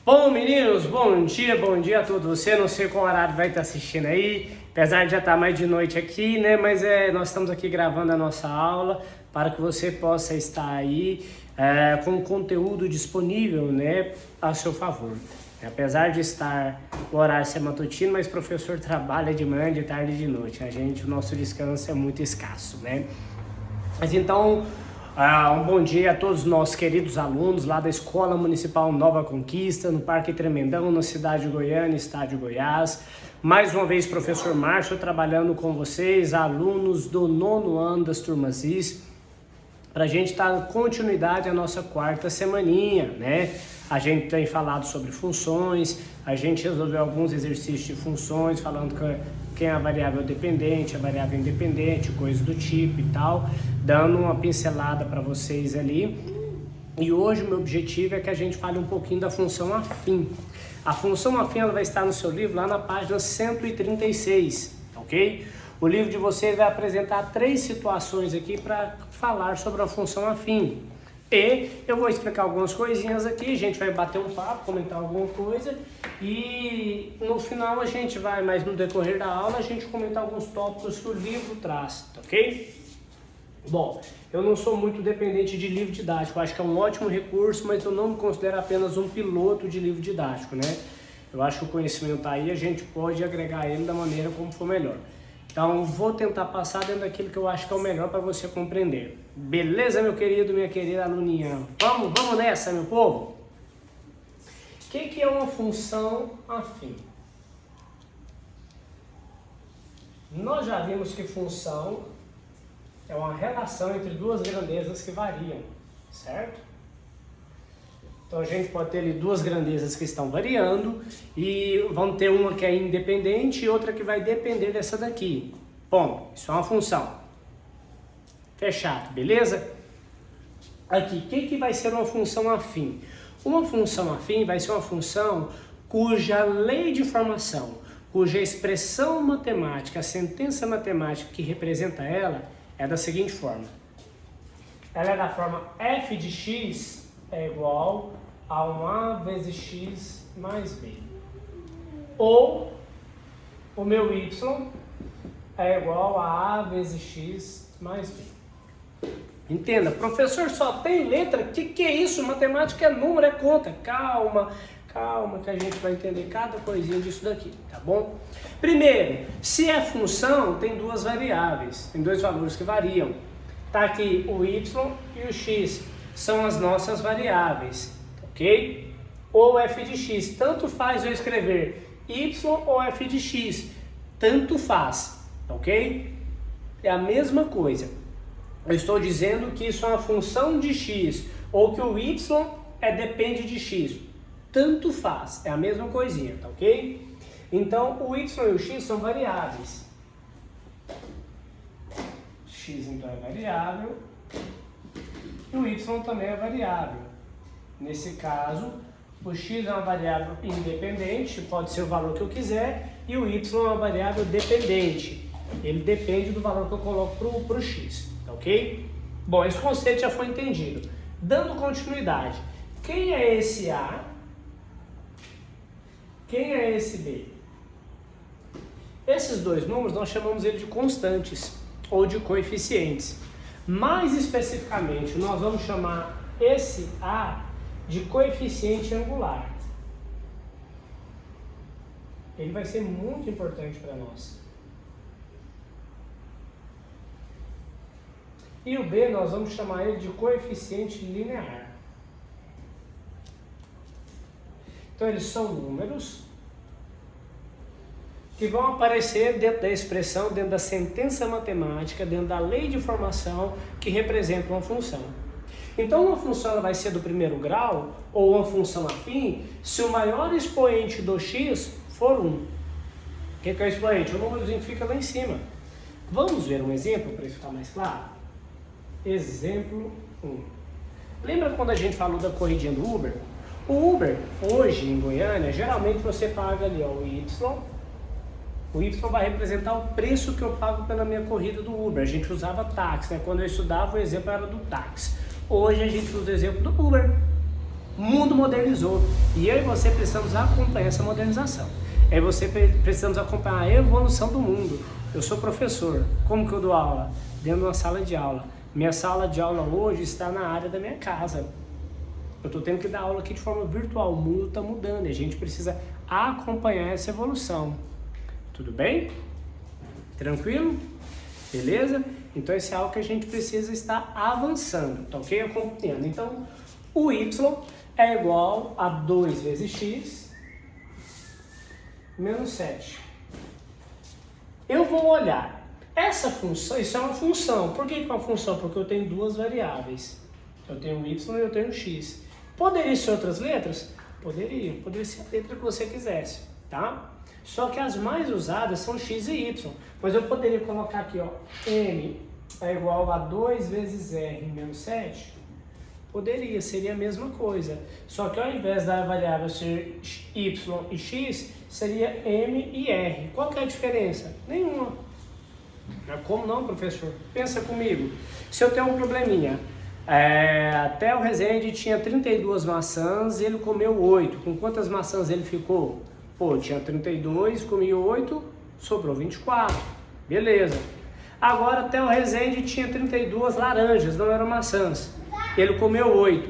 Bom, meninos, bom dia a todos vocês. Não sei qual horário vai estar assistindo aí, apesar de já estar mais de noite aqui, né? Mas nós estamos aqui gravando a nossa aula para que você possa estar aí com conteúdo disponível, né, a seu favor. Apesar de estar o horário ser matutino, mas o professor trabalha de manhã, de tarde e de noite. O nosso descanso é muito escasso, né? Mas então, um bom dia a todos os nossos queridos alunos lá da Escola Municipal Nova Conquista, no Parque Tremendão, na cidade de Goiânia, estado de Goiás. Mais uma vez, professor Márcio, trabalhando com vocês, alunos do 9º ano das turmas IS, para a gente dar continuidade à nossa quarta semaninha, né? A gente tem falado sobre funções, a gente resolveu alguns exercícios de funções, falando quem é a variável dependente, a variável independente, coisas do tipo e tal, dando uma pincelada para vocês ali. E hoje o meu objetivo é que a gente fale um pouquinho da função afim. A função afim ela vai estar no seu livro lá na página 136, ok? O livro de vocês vai apresentar 3 situações aqui para falar sobre a função afim. E eu vou explicar algumas coisinhas aqui, a gente vai bater um papo, comentar alguma coisa e no final a gente vai, mas no decorrer da aula, a gente comentar alguns tópicos que o livro traz, ok? Bom, eu não sou muito dependente de livro didático, eu acho que é um ótimo recurso, mas eu não me considero apenas um piloto de livro didático, né? Eu acho que o conhecimento tá aí, a gente pode agregar ele da maneira como for melhor. Então, vou tentar passar dentro daquilo que eu acho que é o melhor para você compreender. Beleza, meu querido, minha querida aluninha? Vamos nessa, meu povo? O que é uma função afim? Nós já vimos que função é uma relação entre duas grandezas que variam, certo? Então a gente pode ter ali duas grandezas que estão variando e vamos ter uma que é independente e outra que vai depender dessa daqui. Bom, isso é uma função. Fechado, beleza? Aqui, o que vai ser uma função afim? Uma função afim vai ser uma função cuja lei de formação, cuja expressão matemática, a sentença matemática que representa ela é da seguinte forma. Ela é da forma f de x é igual a 1a vezes x mais b. Ou o meu y é igual a vezes x mais b. Entenda, professor, só tem letra? Que é isso? Matemática é número, é conta. Calma que a gente vai entender cada coisinha disso daqui, tá bom? Primeiro, se é função, tem duas variáveis, tem dois valores que variam. Tá aqui o y e o x, são as nossas variáveis, ok? Ou f de x, tanto faz eu escrever y ou f de x, tanto faz, ok? É a mesma coisa. Eu estou dizendo que isso é uma função de x, ou que o y depende de x, tanto faz, é a mesma coisinha, tá ok? Então o y e o x são variáveis. X então é variável. E o y também é variável. Nesse caso, o x é uma variável independente, pode ser o valor que eu quiser, e o y é uma variável dependente. Ele depende do valor que eu coloco para o x, tá ok? Bom, esse conceito já foi entendido. Dando continuidade, quem é esse A? Quem é esse B? Esses dois números nós chamamos ele de constantes ou de coeficientes. Mais especificamente, nós vamos chamar esse A de coeficiente angular. Ele vai ser muito importante para nós. E o B nós vamos chamar ele de coeficiente linear. Então eles são números que vão aparecer dentro da expressão, dentro da sentença matemática, dentro da lei de formação que representa uma função. Então uma função ela vai ser do primeiro grau, ou uma função afim, se o maior expoente do x for 1. O que é o expoente? O númerozinho que fica lá em cima. Vamos ver um exemplo para isso ficar mais claro? Exemplo 1. Lembra quando a gente falou da corridinha do Uber? O Uber, hoje em Goiânia, geralmente você paga ali ó, o Y. O Y vai representar o preço que eu pago pela minha corrida do Uber. A gente usava táxi, né? Quando eu estudava, o exemplo era do táxi. Hoje a gente usa o exemplo do Uber. O mundo modernizou e eu e você precisamos acompanhar essa modernização. Precisamos acompanhar a evolução do mundo. Eu sou professor. Como que eu dou aula? Dentro de uma sala de aula. Minha sala de aula hoje está na área da minha casa. Eu estou tendo que dar aula aqui de forma virtual. O mundo está mudando e a gente precisa acompanhar essa evolução. Tudo bem? Tranquilo? Beleza? Então esse é algo que a gente precisa estar avançando, tá ok? Acompanhando. Então o y é igual a 2 vezes x menos 7. Eu vou olhar essa função, isso é uma função. Por que é uma função? Porque eu tenho duas variáveis. Eu tenho y e eu tenho x. Poderia ser outras letras? Poderia ser a letra que você quisesse, tá? Só que as mais usadas são x e y. Mas eu poderia colocar aqui, ó, m é igual a 2 vezes r menos 7. Poderia, seria a mesma coisa. Só que ao invés da variável ser y e x, seria m e r. Qual que é a diferença? Nenhuma. Como não, professor? Pensa comigo. Se eu tenho um probleminha, até o Rezende tinha 32 maçãs e ele comeu 8. Com quantas maçãs ele ficou? Pô, tinha 32, comia 8, sobrou 24. Beleza. Agora até o Rezende tinha 32 laranjas, não eram maçãs. Ele comeu 8.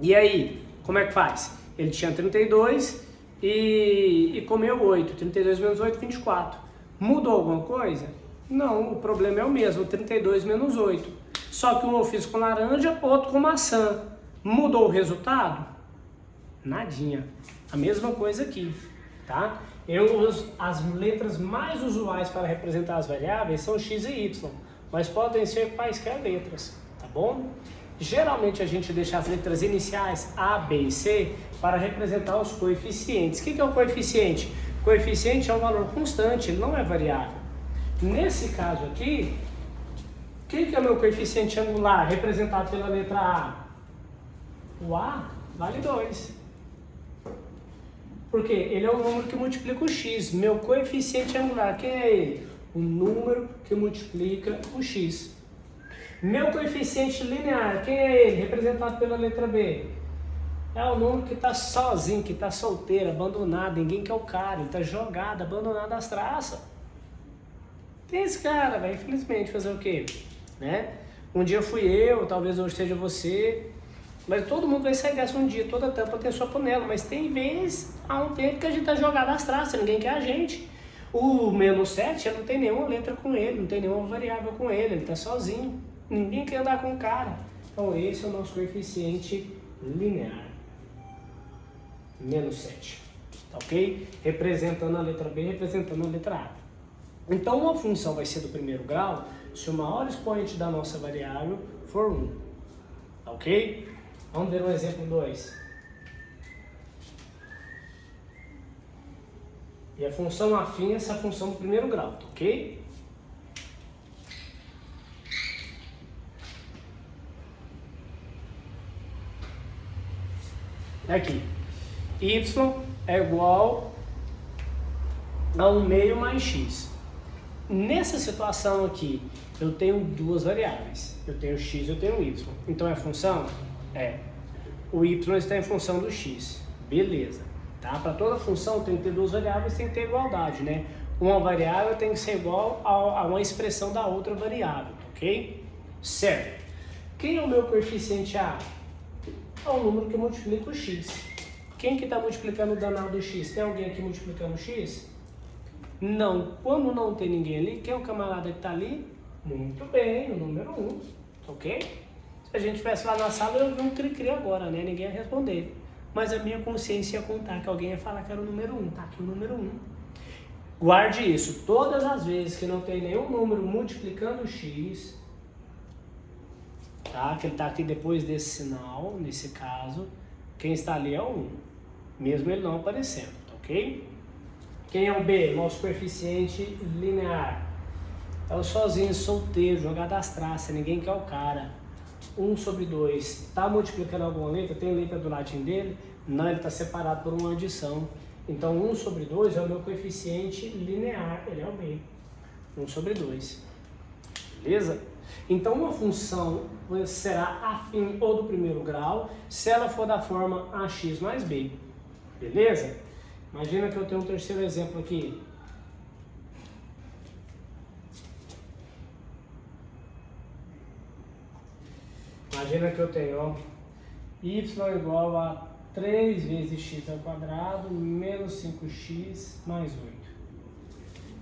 E aí, como é que faz? Ele tinha 32 e comeu 8. 32 menos 8, 24. Mudou alguma coisa? Não, o problema é o mesmo, 32 menos 8. Só que um eu fiz com laranja, outro com maçã. Mudou o resultado? Nadinha. A mesma coisa aqui, tá? As letras mais usuais para representar as variáveis são x e y, mas podem ser quaisquer letras, tá bom? Geralmente a gente deixa as letras iniciais A, B e C para representar os coeficientes. O que é o coeficiente? O coeficiente é um valor constante, ele não é variável. Nesse caso aqui, o que é o meu coeficiente angular representado pela letra A? O A vale 2. Porque ele é o número que multiplica o x. Meu coeficiente angular, quem é ele? O número que multiplica o x. Meu coeficiente linear, quem é ele? Representado pela letra B. É o número que está sozinho, que está solteiro, abandonado, ninguém quer o cara, ele está jogado, abandonado às traças. Tem esse cara, vai infelizmente fazer o quê? Né? Um dia fui eu, talvez hoje seja você, mas todo mundo vai sair dessa um dia, toda tampa tem sua panela, mas tem vez, há um tempo que a gente está jogado às traças, ninguém quer a gente. O menos 7 não tem nenhuma letra com ele, não tem nenhuma variável com ele está sozinho, ninguém quer andar com o cara. Então esse é o nosso coeficiente linear, menos 7, tá ok? Representando a letra B, representando a letra A. Então uma função vai ser do primeiro grau se o maior expoente da nossa variável for 1, tá ok? Vamos ver um exemplo 2. E a função afim é essa função do primeiro grau, tá ok? Aqui, y é igual a 1 meio mais x. Nessa situação aqui, eu tenho duas variáveis. Eu tenho x e eu tenho y. Então é função? É. O y está em função do x. Beleza. Tá? Para toda função tem que ter duas variáveis, tem que ter igualdade, né? Uma variável tem que ser igual a uma expressão da outra variável, ok? Certo. Quem é o meu coeficiente A? É o número que multiplica o x. Quem que está multiplicando o danado do x? Tem alguém aqui multiplicando o x? Não. Quando não tem ninguém ali, quem é o camarada que está ali? Muito bem, o número 1, ok? Se a gente estivesse lá na sala, eu vi um cri-cri agora, né? Ninguém ia responder. Mas a minha consciência ia contar que alguém ia falar que era o número 1. Tá aqui o número 1. Guarde isso. Todas as vezes que não tem nenhum número multiplicando o x, tá? Que ele está aqui depois desse sinal, nesse caso, quem está ali é o 1. Mesmo ele não aparecendo, tá ok? Quem é o B? Nosso coeficiente linear. É o sozinho, solteiro, jogado às traças, ninguém quer o cara. 1 sobre 2. Está multiplicando alguma letra? Tem letra do latim dele? Não, ele está separado por uma adição. Então 1 sobre 2 é o meu coeficiente linear, ele é o B. 1 sobre 2. Beleza? Então uma função será afim ou do primeiro grau se ela for da forma ax mais b. Beleza? Imagina que eu tenho um terceiro exemplo aqui. Imagina que eu tenho, ó, y igual a 3 vezes x ao quadrado menos 5x mais 8.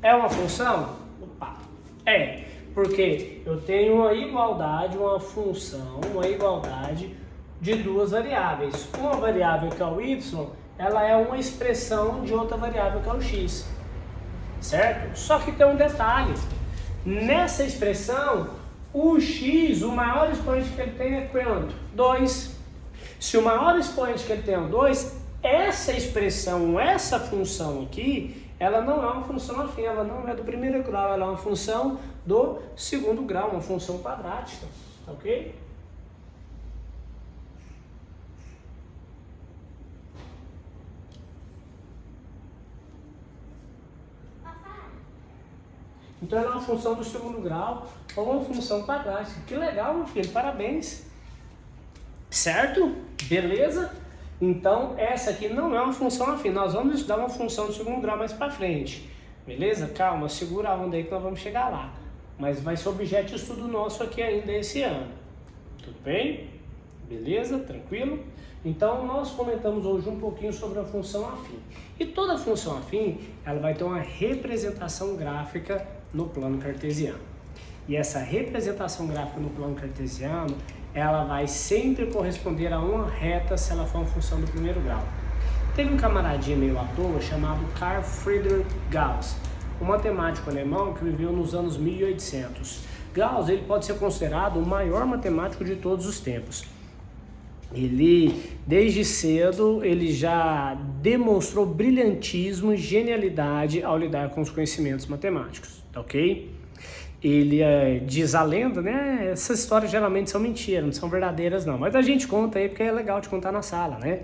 É uma função? Opa! É, porque eu tenho uma igualdade, uma função, uma igualdade de duas variáveis. Uma variável que é o y, ela é uma expressão de outra variável que é o x. Certo? Só que tem um detalhe. Nessa expressão, o x, o maior expoente que ele tem é quanto? 2. Se o maior expoente que ele tem é o 2, essa expressão, essa função aqui, ela não é uma função afim, ela não é do primeiro grau, ela é uma função do segundo grau, uma função quadrática, ok? Então ela é uma função do segundo grau ou uma função quadrática. Que legal, meu filho, parabéns. Certo? Beleza? Então essa aqui não é uma função afim, nós vamos estudar uma função do segundo grau mais pra frente. Beleza? Calma, segura a onda aí que nós vamos chegar lá. Mas vai ser objeto de estudo nosso aqui ainda esse ano. Tudo bem? Beleza? Tranquilo? Então nós comentamos hoje um pouquinho sobre a função afim. E toda função afim, ela vai ter uma representação gráfica no plano cartesiano. E essa representação gráfica no plano cartesiano, ela vai sempre corresponder a uma reta se ela for uma função do primeiro grau. Teve um camaradinho meio à toa chamado Carl Friedrich Gauss, um matemático alemão que viveu nos anos 1800. Gauss, ele pode ser considerado o maior matemático de todos os tempos. Ele, desde cedo, ele já demonstrou brilhantismo e genialidade ao lidar com os conhecimentos matemáticos, tá ok? Ele diz a lenda, né? Essas histórias geralmente são mentiras, não são verdadeiras não, mas a gente conta aí porque é legal de contar na sala, né?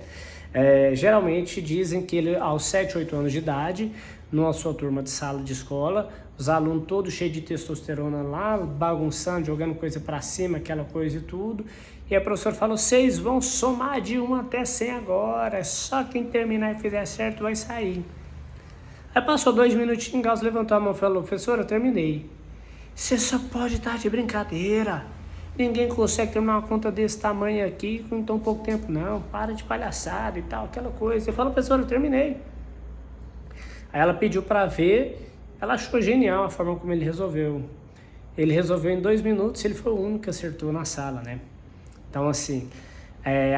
Geralmente dizem que ele, aos 7, 8 anos de idade, numa sua turma de sala de escola, os alunos todos cheios de testosterona lá, bagunçando, jogando coisa pra cima, aquela coisa e tudo. E a professora falou, vocês vão somar de 1 até 100 agora, só quem terminar e fizer certo vai sair. Aí passou 2 minutinhos, Gauss levantou a mão e falou, professora, eu terminei. Você só pode estar de brincadeira. Ninguém consegue terminar uma conta desse tamanho aqui com tão pouco tempo, não. Para de palhaçada e tal, aquela coisa. Você falou, professora, eu terminei. Aí ela pediu para ver, ela achou genial a forma como ele resolveu. Ele resolveu em 2 minutos, ele foi o único que acertou na sala, né? Então, assim,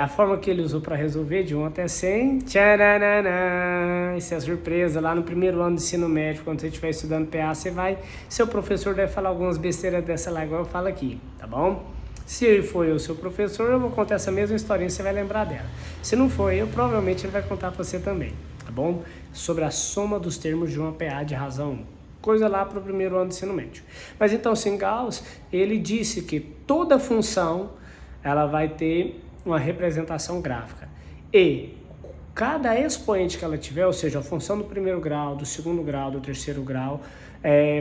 a forma que ele usou para resolver, de 1 até 100, tcharanana, isso é surpresa, lá no primeiro ano de ensino médio, quando você estiver estudando PA, você vai, seu professor deve falar algumas besteiras dessa lá, igual eu falo aqui, tá bom? Se foi o seu professor, eu vou contar essa mesma historinha, você vai lembrar dela. Se não foi eu, provavelmente ele vai contar para você também, tá bom? Sobre a soma dos termos de uma PA de razão 1. Coisa lá para o primeiro ano de ensino médio. Mas então, assim, Gauss, ele disse que toda função, ela vai ter uma representação gráfica. E cada expoente que ela tiver, ou seja, a função do primeiro grau, do segundo grau, do terceiro grau,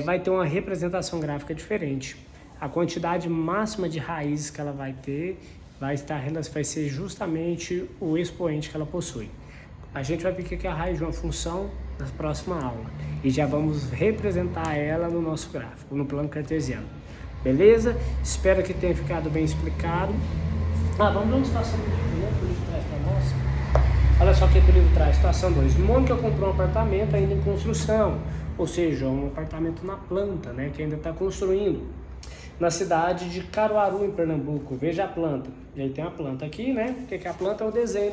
vai ter uma representação gráfica diferente. A quantidade máxima de raízes que ela vai ter vai ser justamente o expoente que ela possui. A gente vai ver o que é a raiz de uma função na próxima aula. E já vamos representar ela no nosso gráfico, no plano cartesiano. Beleza? Espero que tenha ficado bem explicado. Vamos ver uma situação do livro, né? Que o livro traz para nós. Olha só o que o livro traz. Situação 2. Mônica comprou um apartamento ainda em construção. Ou seja, um apartamento na planta, né? Que ainda está construindo. Na cidade de Caruaru, em Pernambuco. Veja a planta. E aí tem a planta aqui, né? Porque a planta é o desenho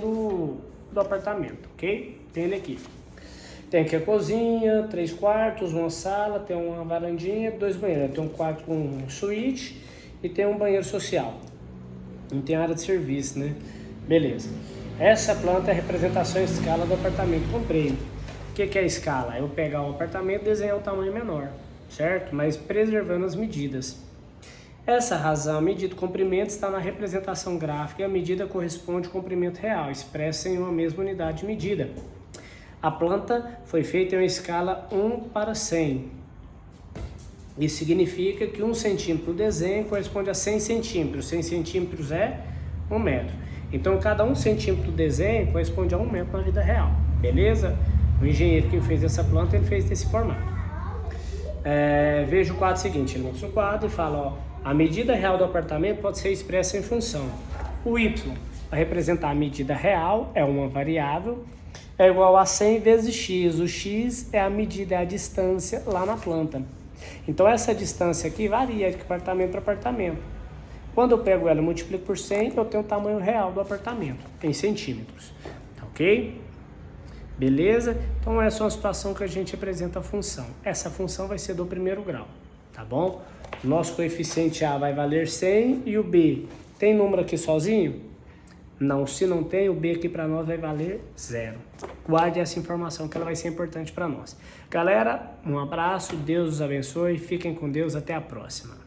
do apartamento, ok? Tem ele aqui. Tem aqui a cozinha, 3 quartos, uma sala, tem uma varandinha, 2 banheiros. Tem um quarto com suíte e tem um banheiro social. Não tem área de serviço, né? Beleza. Essa planta é a representação em escala do apartamento. Comprei. O que é a escala? Eu pegar o apartamento e desenhar o tamanho menor, certo? Mas preservando as medidas. Essa razão, a medida do comprimento está na representação gráfica e a medida corresponde ao comprimento real, expressa em uma mesma unidade de medida. A planta foi feita em uma escala 1 para 100. Isso significa que 1 centímetro do desenho corresponde a 100 centímetros. 100 centímetros é 1 metro. Então, cada 1 centímetro do desenho corresponde a 1 metro na vida real. Beleza? O engenheiro que fez essa planta, ele fez desse formato. Veja o quadro seguinte. Ele mostra o quadro e fala, ó, a medida real do apartamento pode ser expressa em função. O y vai representar a medida real, é uma variável, é igual a 100 vezes x. O x é a medida, é a distância lá na planta. Então, essa distância aqui varia de apartamento para apartamento. Quando eu pego ela e multiplico por 100, eu tenho o tamanho real do apartamento, em centímetros. Tá ok? Beleza? Então, essa é uma situação que a gente apresenta a função. Essa função vai ser do primeiro grau, tá bom? Nosso coeficiente A vai valer 100 e o B, tem número aqui sozinho? Não, se não tem, o B aqui para nós vai valer 0. Guarde essa informação que ela vai ser importante para nós. Galera, um abraço, Deus os abençoe, fiquem com Deus, até a próxima.